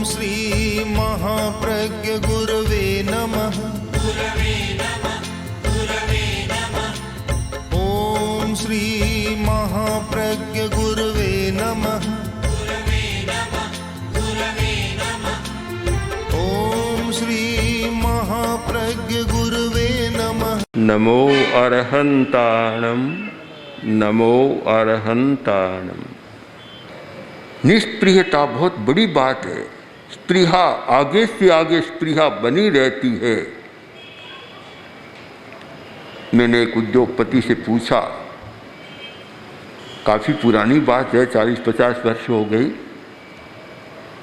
श्री महाप्रज्ञ गुरवे नमः। ओम श्री महाप्रज्ञ गुरवे नमः। ओम श्री महाप्रज्ञ गुरवे नमः। नमो अरहंताणम, नमो अरहंताणम। निष्प्रियता बहुत बड़ी बात है। स्पृहा आगे से आगे स्पृहा बनी रहती है। मैंने एक उद्योगपति से पूछा, काफ़ी पुरानी बात है, 40-50 वर्ष हो गई।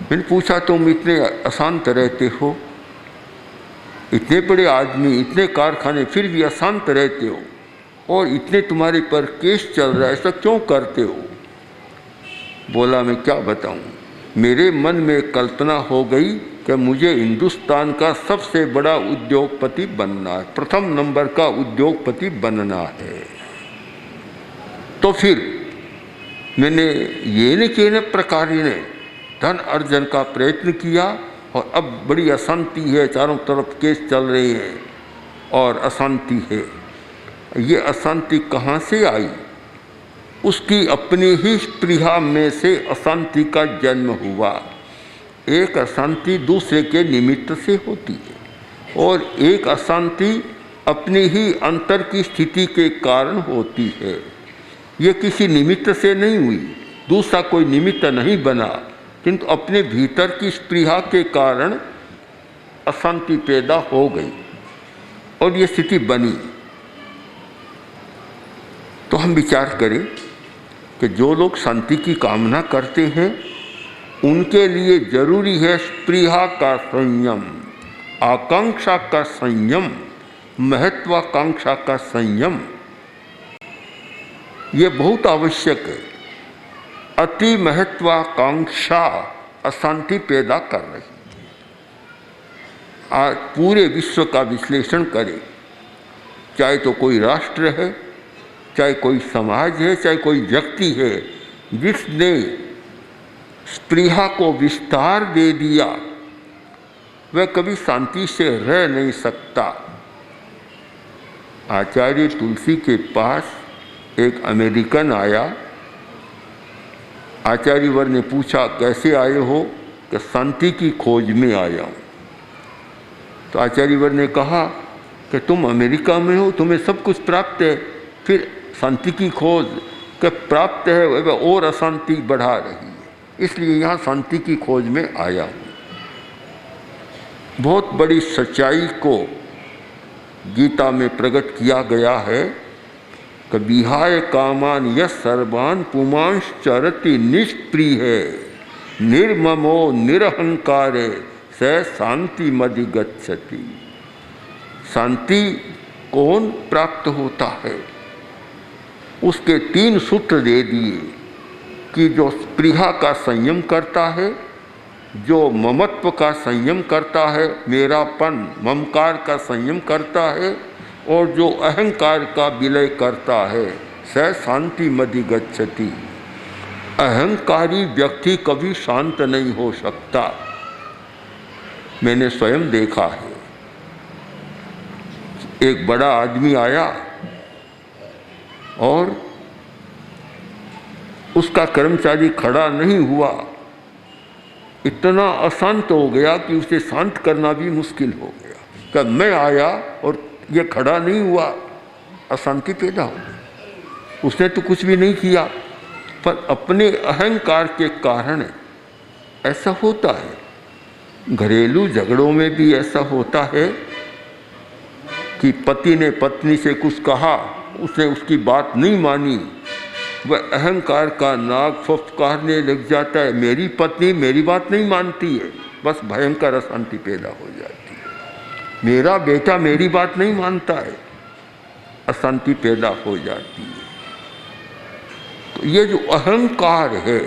मैंने पूछा, तुम इतने अशांत रहते हो, इतने बड़े आदमी, इतने कारखाने, फिर भी अशांत रहते हो, और इतने तुम्हारे पर केस चल रहा है, ऐसा क्यों करते हो? बोला, मैं क्या बताऊं, मेरे मन में कल्पना हो गई कि मुझे हिंदुस्तान का सबसे बड़ा उद्योगपति बनना है, प्रथम नंबर का उद्योगपति बनना है। तो फिर मैंने ये न के प्रकार ने धन अर्जन का प्रयत्न किया, और अब बड़ी अशांति है, चारों तरफ केस चल रहे हैं और अशांति है। ये अशांति कहाँ से आई? उसकी अपनी ही स्पृहा में से अशांति का जन्म हुआ। एक अशांति दूसरे के निमित्त से होती है, और एक अशांति अपनी ही अंतर की स्थिति के कारण होती है। ये किसी निमित्त से नहीं हुई, दूसरा कोई निमित्त नहीं बना, किंतु अपने भीतर की स्पृहा के कारण अशांति पैदा हो गई और ये स्थिति बनी। तो हम विचार करें कि जो लोग शांति की कामना करते हैं, उनके लिए जरूरी है स्पृहा का संयम, आकांक्षा का संयम, महत्वाकांक्षा का संयम। ये बहुत आवश्यक है। अति महत्वाकांक्षा अशांति पैदा कर रही है। आज पूरे विश्व का विश्लेषण करें, चाहे तो कोई राष्ट्र है, चाहे कोई समाज है, चाहे कोई व्यक्ति है, जिसने स्पृहा को विस्तार दे दिया, वह कभी शांति से रह नहीं सकता। आचार्य तुलसी के पास एक अमेरिकन आया। आचार्यवर ने पूछा, कैसे आए हो? कि शांति की खोज में आया हूँ। तो आचार्यवर ने कहा कि तुम अमेरिका में हो, तुम्हें सब कुछ प्राप्त है, फिर शांति की खोज के प्राप्त है, वह और अशांति बढ़ा रही है, इसलिए यहाँ शांति की खोज में आया हूँ। बहुत बड़ी सच्चाई को गीता में प्रकट किया गया है कि विहाय कामान यः सर्वान् पुमांश्चरति निष्प्रिय निर्ममो निरहंकारे स शांतिमधिगच्छति। शांति कौन प्राप्त होता है? उसके 3 सूत्र दे दिए कि जो स्पृहा का संयम करता है, जो ममत्व का संयम करता है, मेरापन ममकार का संयम करता है, और जो अहंकार का विलय करता है, स शांतिमधिगच्छति। अहंकारी व्यक्ति कभी शांत नहीं हो सकता। मैंने स्वयं देखा है। एक बड़ा आदमी आया और उसका कर्मचारी खड़ा नहीं हुआ, इतना अशांत हो गया कि उसे शांत करना भी मुश्किल हो गया। कि मैं आया और ये खड़ा नहीं हुआ, अशांति पैदा हो गई। उसने तो कुछ भी नहीं किया, पर अपने अहंकार के कारण ऐसा होता है। घरेलू झगड़ों में भी ऐसा होता है कि पति ने पत्नी से कुछ कहा, उसने उसकी बात नहीं मानी, वह अहंकार का नाग फुफकारने लग जाता है, मेरी पत्नी मेरी बात नहीं मानती है, बस भयंकर अशांति पैदा हो जाती है। मेरा बेटा मेरी बात नहीं मानता है, अशांति पैदा हो जाती है। तो ये जो अहंकार है,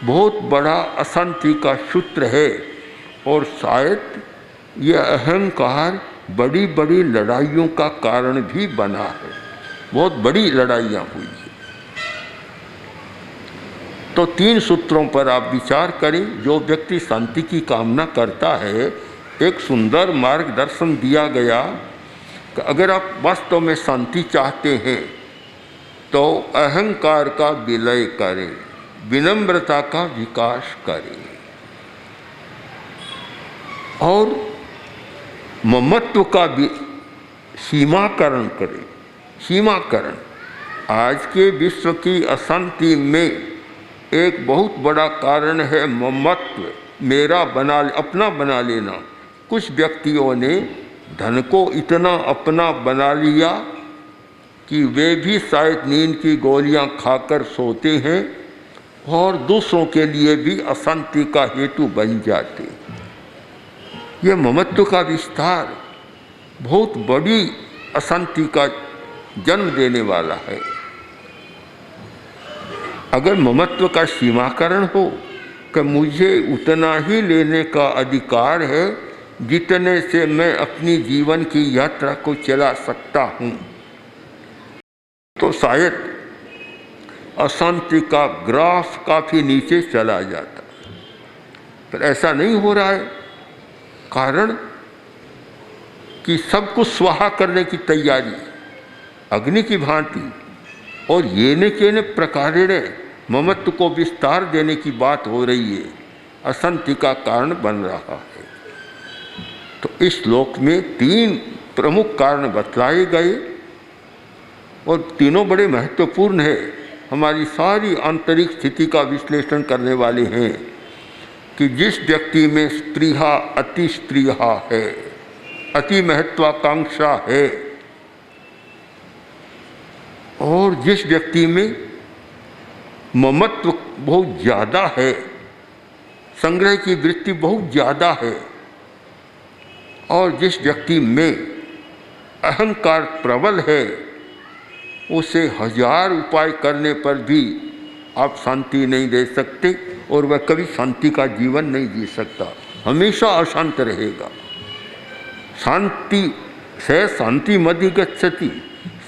बहुत बड़ा अशांति का सूत्र है, और शायद ये अहंकार बड़ी बड़ी लड़ाइयों का कारण भी बना है। बहुत बड़ी लड़ाइयाँ हुई है। तो 3 सूत्रों पर आप विचार करें। जो व्यक्ति शांति की कामना करता है, एक सुंदर मार्गदर्शन दिया गया कि अगर आप वास्तव में शांति चाहते हैं तो अहंकार का विलय करें, विनम्रता का विकास करें और ममत्व का सीमाकरण करें। सीमाकरण आज के विश्व की अशांति में एक बहुत बड़ा कारण है ममत्व, मेरा बना, अपना बना लेना। कुछ व्यक्तियों ने धन को इतना अपना बना लिया कि वे भी शायद नींद की गोलियां खाकर सोते हैं और दूसरों के लिए भी अशांति का हेतु बन जाते हैं। यह ममत्व का विस्तार बहुत बड़ी अशांति का जन्म देने वाला है। अगर ममत्व का सीमाकरण हो कि मुझे उतना ही लेने का अधिकार है जितने से मैं अपनी जीवन की यात्रा को चला सकता हूँ, तो शायद अशांति का ग्राफ काफ़ी नीचे चला जाता। पर ऐसा नहीं हो रहा है, कारण कि सब कुछ स्वाहा करने की तैयारी अग्नि की भांति और ये न के न प्रकारेण ममत्व को विस्तार देने की बात हो रही है, अशांति का कारण बन रहा है। तो इस श्लोक में 3 प्रमुख कारण बतलाए गए और तीनों बड़े महत्वपूर्ण है, हमारी सारी आंतरिक स्थिति का विश्लेषण करने वाले हैं कि जिस व्यक्ति में स्पृहा अति स्पृहा है, अति महत्वाकांक्षा है, और जिस व्यक्ति में ममत्व बहुत ज़्यादा है, संग्रह की वृत्ति बहुत ज़्यादा है, और जिस व्यक्ति में अहंकार प्रबल है, उसे 1000 उपाय करने पर भी आप शांति नहीं दे सकते और वह कभी शांति का जीवन नहीं जी सकता, हमेशा अशांत रहेगा। शांति से शांति मधि गच्छति,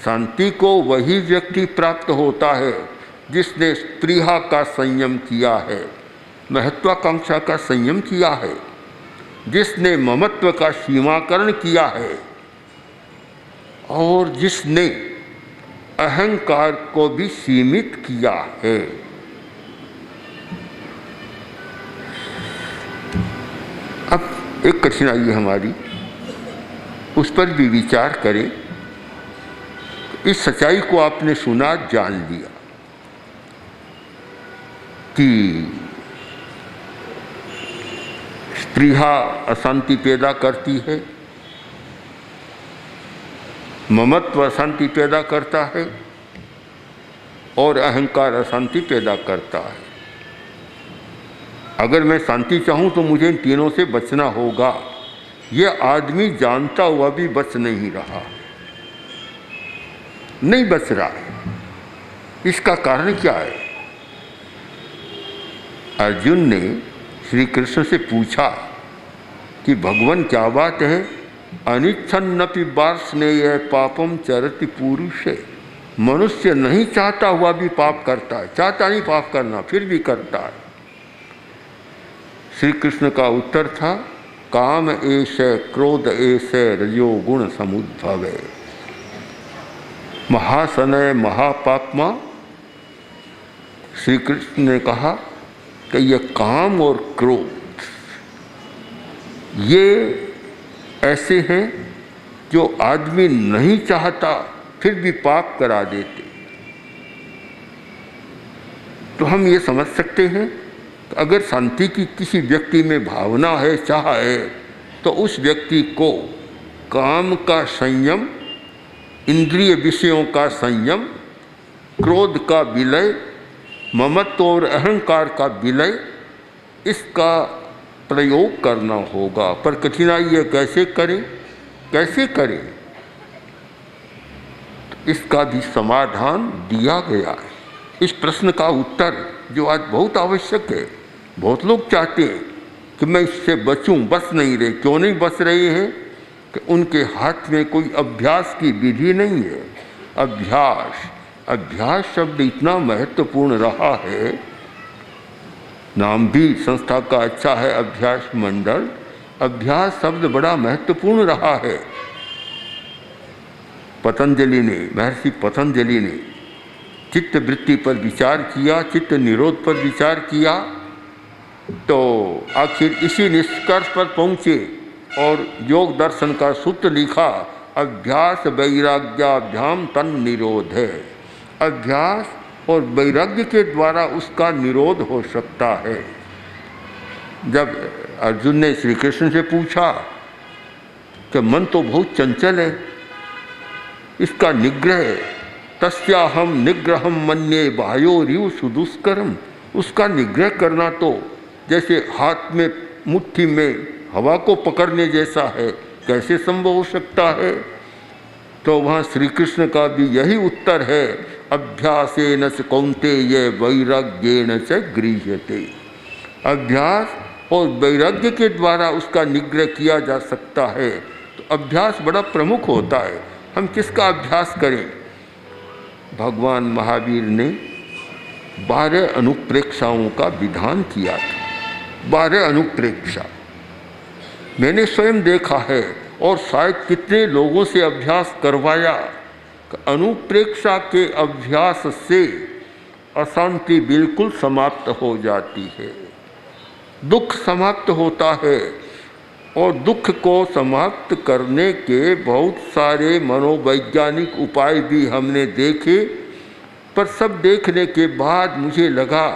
शांति को वही व्यक्ति प्राप्त होता है जिसने स्पृहा का संयम किया है, महत्वाकांक्षा का संयम किया है, जिसने ममत्व का सीमाकरण किया है और जिसने अहंकार को भी सीमित किया है। अब एक कठिनाई है हमारी, उस पर भी विचार करें। इस सच्चाई को आपने सुना, जान लिया कि स्पृहा अशांति पैदा करती है, ममत्व अशांति पैदा करता है और अहंकार अशांति पैदा करता है। अगर मैं शांति चाहूँ तो मुझे इन तीनों से बचना होगा। यह आदमी जानता हुआ भी बच नहीं रहा, नहीं बच रहा है। इसका कारण क्या है? अर्जुन ने श्री कृष्ण से पूछा कि भगवान क्या बात है, अनिच्छन्नपि वार्ष्णेय पापम चरति पुरुषे। मनुष्य नहीं चाहता हुआ भी पाप करता है, चाहता नहीं पाप करना फिर भी करता है। श्री कृष्ण का उत्तर था, काम एष क्रोध एष रजो गुण समुद्भवे। महासनय महापात्मा श्री कृष्ण ने कहा कि ये काम और क्रोध ये ऐसे हैं जो आदमी नहीं चाहता फिर भी पाप करा देते। तो हम ये समझ सकते हैं कि अगर शांति की किसी व्यक्ति में भावना है, चाह है, तो उस व्यक्ति को काम का संयम, इंद्रिय विषयों का संयम, क्रोध का विलय, ममत्व और अहंकार का विलय, इसका प्रयोग करना होगा। पर कठिनाई है, कैसे करें, कैसे करें? तो इसका भी समाधान दिया गया है। इस प्रश्न का उत्तर जो आज बहुत आवश्यक है, बहुत लोग चाहते हैं कि मैं इससे बचूं, बच नहीं रहे। क्यों नहीं बच रहे हैं? कि उनके हाथ में कोई अभ्यास की विधि नहीं है। अभ्यास, अभ्यास शब्द इतना महत्वपूर्ण रहा है नाम भी संस्था का अच्छा है, अभ्यास मंडल। अभ्यास शब्द बड़ा महत्वपूर्ण रहा है। पतंजलि ने, महर्षि पतंजलि ने चित्त वृत्ति पर विचार किया, चित्त निरोध पर विचार किया, तो आखिर इसी निष्कर्ष पर पहुँचे और योग दर्शन का सूत्र लिखा, अभ्यास वैराग्याभ्याम तन निरोध है। अभ्यास और वैराग्य के द्वारा उसका निरोध हो सकता है। जब अर्जुन ने श्री कृष्ण से पूछा कि मन तो बहुत चंचल है, इसका निग्रह, तस्याहम निग्रहम मन्ये बाह्योरिव सुदुष्करम, उसका निग्रह करना तो जैसे हाथ में मुट्ठी में हवा को पकड़ने जैसा है, कैसे संभव हो सकता है? तो वहाँ श्री कृष्ण का भी यही उत्तर है, अभ्यासेन च कौन्तेय वैराग्येन च गृह्यते। अभ्यास और वैराग्य के द्वारा उसका निग्रह किया जा सकता है। तो अभ्यास बड़ा प्रमुख होता है। हम किसका अभ्यास करें? भगवान महावीर ने 12 अनुप्रेक्षाओं का विधान किया था। 12 अनुप्रेक्षा मैंने स्वयं देखा है और शायद कितने लोगों से अभ्यास करवाया। अनुप्रेक्षा के अभ्यास से अशांति बिल्कुल समाप्त हो जाती है, दुख समाप्त होता है। और दुख को समाप्त करने के बहुत सारे मनोवैज्ञानिक उपाय भी हमने देखे, पर सब देखने के बाद मुझे लगा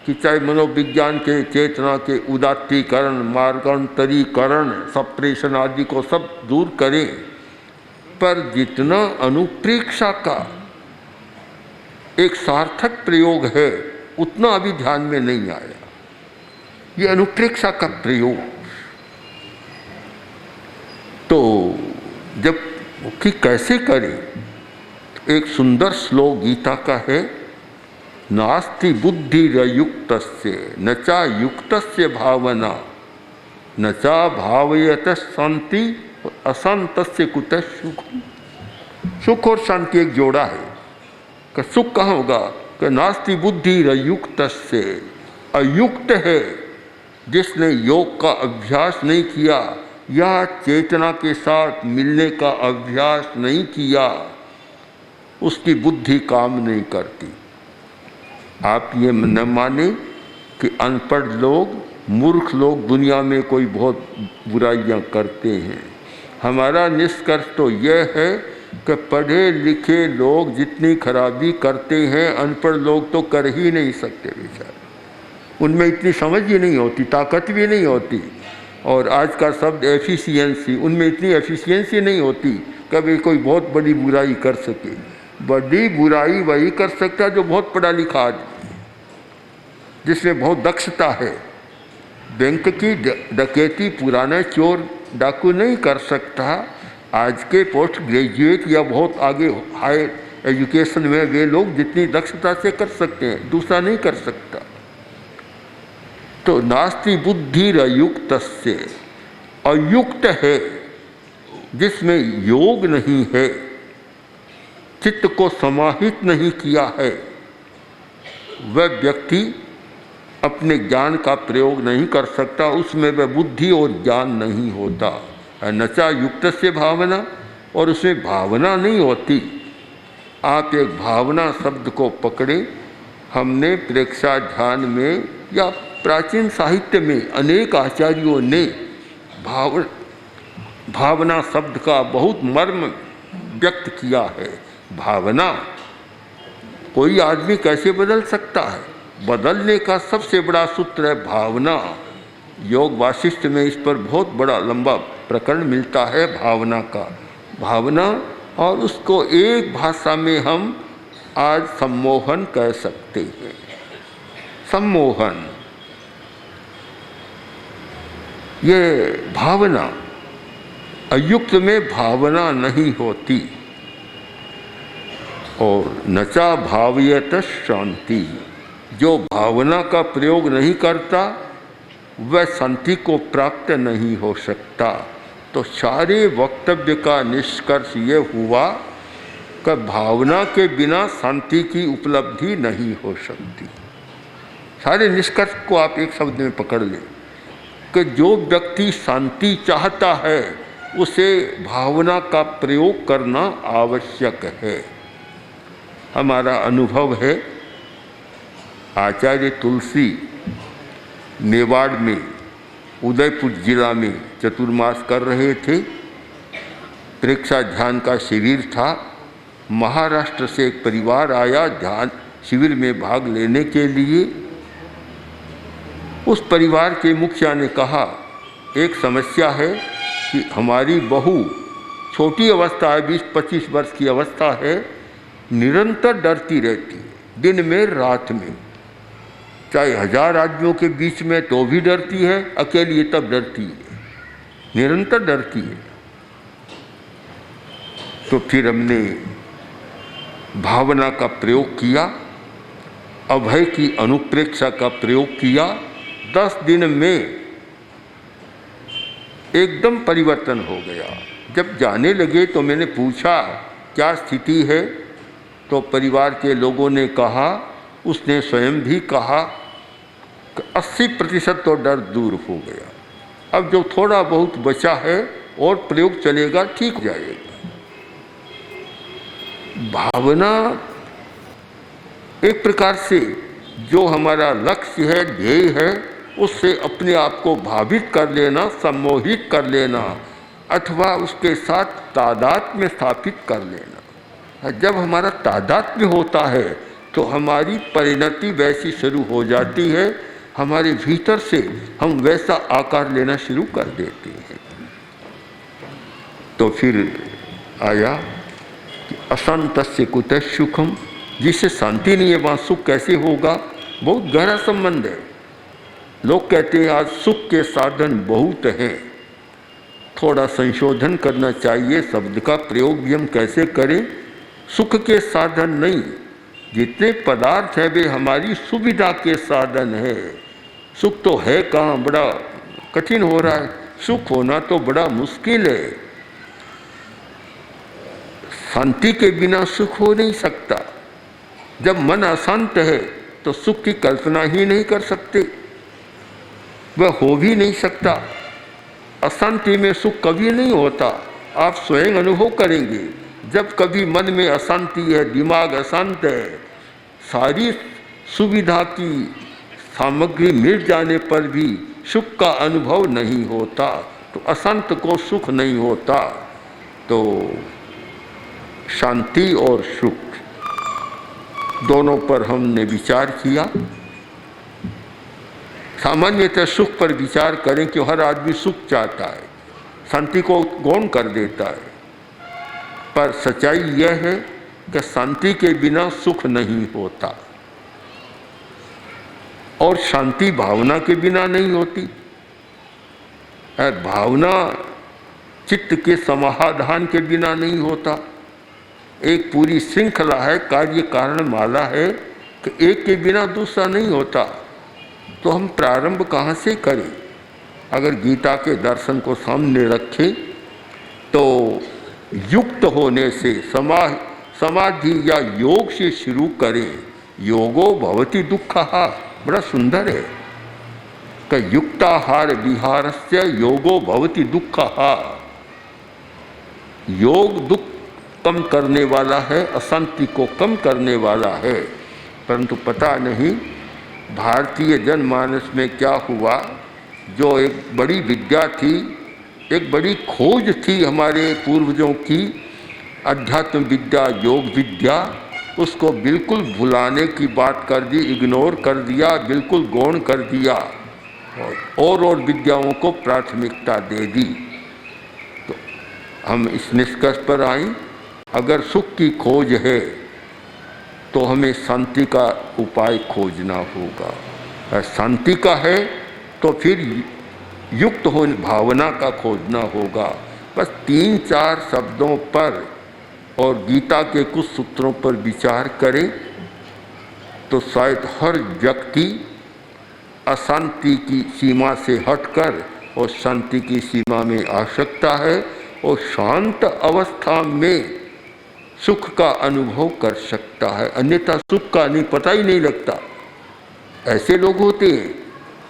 कि चाहे मनोविज्ञान के चेतना के उदात्तीकरण, मार्गांतरीकरण, सप्रेशन आदि को सब दूर करें, पर जितना अनुप्रेक्षा का एक सार्थक प्रयोग है उतना अभी ध्यान में नहीं आया। ये अनुप्रेक्षा का प्रयोग तो जब कि कैसे करें, एक सुंदर श्लोक गीता का है, नास्ति बुद्धिरयुक्तस्य न चा युक्तस्य भावना न चा भावयत शांति अशांतस्य कुतः सुख। सुख और शांति एक जोड़ा है। कि सुख कहाँ होगा? कि नास्ति बुद्धिरयुक्तस्य, अयुक्त है जिसने योग का अभ्यास नहीं किया या चेतना के साथ मिलने का अभ्यास नहीं किया, उसकी बुद्धि काम नहीं करती। आप ये न माने कि अनपढ़ लोग, मूर्ख लोग दुनिया में कोई बहुत बुराइयां करते हैं। हमारा निष्कर्ष तो यह है कि पढ़े लिखे लोग जितनी खराबी करते हैं, अनपढ़ लोग तो कर ही नहीं सकते बेचारे। उनमें इतनी समझ ही नहीं होती, ताकत भी नहीं होती। और आज का शब्द एफिशिएंसी, उनमें इतनी एफिशिएंसी नहीं होती कभी कोई बहुत बड़ी बुराई कर सके। बड़ी बुराई वही कर सकता है जो बहुत पढ़ा लिखा आदमी, जिसमें बहुत दक्षता है। बैंक की डकैती पुराना चोर डाकू नहीं कर सकता। आज के पोस्ट ग्रेजुएट या बहुत आगे हायर एजुकेशन में वे लोग जितनी दक्षता से कर सकते हैं, दूसरा नहीं कर सकता। तो नास्ति बुद्धिरयुक्तस्य, अयुक्त है जिसमें योग नहीं है, चित्त को समाहित नहीं किया है, वह व्यक्ति अपने ज्ञान का प्रयोग नहीं कर सकता, उसमें वह बुद्धि और ज्ञान नहीं होता। नचा युक्त से भावना, और उसमें भावना नहीं होती। आप एक भावना शब्द को पकड़े, हमने प्रेक्षा ध्यान में या प्राचीन साहित्य में अनेक आचार्यों ने भावना शब्द का बहुत मर्म व्यक्त किया है। भावना कोई आदमी कैसे बदल सकता है? बदलने का सबसे बड़ा सूत्र है भावना। योग वासिष्ठ में इस पर बहुत बड़ा लंबा प्रकरण मिलता है भावना का। भावना, और उसको एक भाषा में हम आज सम्मोहन कह सकते हैं। सम्मोहन, ये भावना, अयुक्त में भावना नहीं होती। और नचा भावयत शांति, जो भावना का प्रयोग नहीं करता वह शांति को प्राप्त नहीं हो सकता। तो सारे वक्तव्य का निष्कर्ष ये हुआ कि भावना के बिना शांति की उपलब्धि नहीं हो सकती। सारे निष्कर्ष को आप एक शब्द में पकड़ लें कि जो व्यक्ति शांति चाहता है उसे भावना का प्रयोग करना आवश्यक है। हमारा अनुभव है, आचार्य तुलसी मेवाड़ में उदयपुर जिला में चतुर्मास कर रहे थे। प्रेक्षा ध्यान का शिविर था। महाराष्ट्र से एक परिवार आया ध्यान शिविर में भाग लेने के लिए। उस परिवार के मुखिया ने कहा, एक समस्या है कि हमारी बहू छोटी अवस्था है, 20-25 वर्ष की अवस्था है, निरंतर डरती रहती है, दिन में रात में, चाहे 1000 आदमियों के बीच में तो भी डरती है, अकेली तब डरती है, निरंतर डरती है। तो फिर हमने भावना का प्रयोग किया, अभय की अनुप्रेक्षा का प्रयोग किया। 10 दिन में एकदम परिवर्तन हो गया। जब जाने लगे तो मैंने पूछा क्या स्थिति है, तो परिवार के लोगों ने कहा, उसने स्वयं भी कहा कि 80% तो डर दूर हो गया। अब जो थोड़ा बहुत बचा है और प्रयोग चलेगा, ठीक हो जाएगा। भावना एक प्रकार से जो हमारा लक्ष्य है, ध्येय है, उससे अपने आप को भावित कर लेना, सम्मोहित कर लेना अथवा उसके साथ तादात्म्य स्थापित कर लेना। जब हमारा तादात्म्य होता है तो हमारी परिणति वैसी शुरू हो जाती है, हमारे भीतर से हम वैसा आकार लेना शुरू कर देते हैं। तो फिर आया कि अशांतस्य कुतः सुखम, जिससे शांति नहीं है वहाँ सुख कैसे होगा। बहुत गहरा संबंध है। लोग कहते हैं आज सुख के साधन बहुत हैं, थोड़ा संशोधन करना चाहिए, शब्द का प्रयोग भी हम कैसे करें। सुख के साधन नहीं, जितने पदार्थ हैं वे हमारी सुविधा के साधन है। सुख तो है कहाँ, बड़ा कठिन हो रहा है। सुख होना तो बड़ा मुश्किल है। शांति के बिना सुख हो नहीं सकता। जब मन अशांत है तो सुख की कल्पना ही नहीं कर सकते, वह हो भी नहीं सकता। अशांति में सुख कभी नहीं होता। आप स्वयं अनुभव करेंगे, जब कभी मन में अशांति है, दिमाग अशांत है, सारी सुविधा की सामग्री मिल जाने पर भी सुख का अनुभव नहीं होता, तो अशांत को सुख नहीं होता। तो शांति और सुख दोनों पर हमने विचार किया। सामान्यतः सुख पर विचार करें कि हर आदमी सुख चाहता है, शांति को गौण कर देता है। पर सच्चाई यह है कि शांति के बिना सुख नहीं होता और शांति भावना के बिना नहीं होती। भावना चित्त के समाधान के बिना नहीं होता। एक पूरी श्रृंखला है, कार्य कारण माला है कि एक के बिना दूसरा नहीं होता। तो हम प्रारंभ कहाँ से करें? अगर गीता के दर्शन को सामने रखें तो युक्त होने से समाधि या योग से शुरू करें। योगो भवति दुःखः, बड़ा सुंदर है कि युक्ताहार विहारस्य योगो भवति दुःखः। योग दुख कम करने वाला है, अशांति को कम करने वाला है। परंतु पता नहीं भारतीय जनमानस में क्या हुआ, जो एक बड़ी विद्या थी, एक बड़ी खोज थी हमारे पूर्वजों की, अध्यात्म विद्या, योग विद्या, उसको बिल्कुल भुलाने की बात कर दी, इग्नोर कर दिया, बिल्कुल गौण कर दिया और विद्याओं को प्राथमिकता दे दी। तो हम इस निष्कर्ष पर आए, अगर सुख की खोज है तो हमें शांति का उपाय खोजना होगा। अगर शांति का है तो फिर युक्त हो भावना का खोजना होगा। बस 3-4 शब्दों पर और गीता के कुछ सूत्रों पर विचार करें तो शायद हर व्यक्ति अशांति की सीमा से हटकर और शांति की सीमा में आ सकता है और शांत अवस्था में सुख का अनुभव कर सकता है। अन्यथा सुख का नहीं, पता ही नहीं लगता। ऐसे लोग होते हैं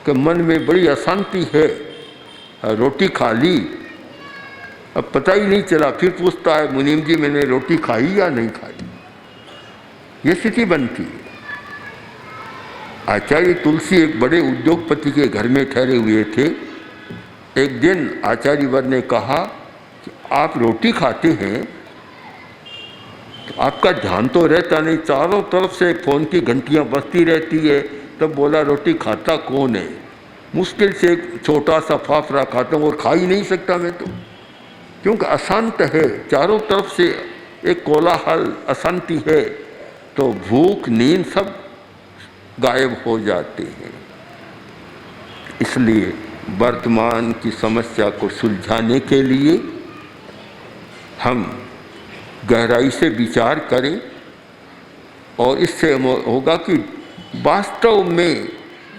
कि मन में बड़ी अशांति है, रोटी खा ली, अब पता ही नहीं चला, फिर पूछता है मुनीम जी मैंने रोटी खाई या नहीं खाई। ये स्थिति बनती है। आचार्य तुलसी एक बड़े उद्योगपति के घर में ठहरे हुए थे। एक दिन आचार्य वर ने कहा कि आप रोटी खाते हैं तो आपका ध्यान तो रहता नहीं, चारों तरफ से फ़ोन की घंटियां बजती रहती है। तब बोला रोटी खाता कौन है? मुश्किल से एक छोटा सा फाफड़ा खाता हूँ और खा ही नहीं सकता मैं तो, क्योंकि अशांत है, चारों तरफ से एक कोलाहल अशांति है, तो भूख नींद सब गायब हो जाते हैं। इसलिए वर्तमान की समस्या को सुलझाने के लिए हम गहराई से विचार करें और इससे होगा कि वास्तव में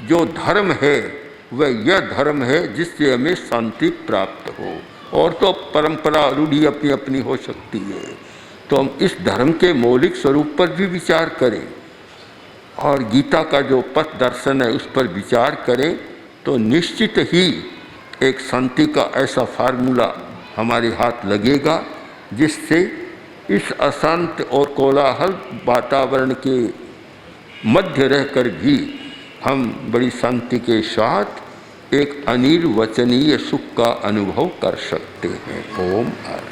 जो धर्म है वह यह धर्म है जिससे हमें शांति प्राप्त हो। और तो परंपरा रूढ़ी अपनी अपनी हो सकती है, तो हम इस धर्म के मौलिक स्वरूप पर भी विचार करें और गीता का जो पथ दर्शन है उस पर विचार करें, तो निश्चित ही एक शांति का ऐसा फार्मूला हमारे हाथ लगेगा जिससे इस अशांत और कोलाहल वातावरण के मध्य रहकर भी हम बड़ी शांति के साथ एक अनिर्वचनीय सुख का अनुभव कर सकते हैं। ओम आर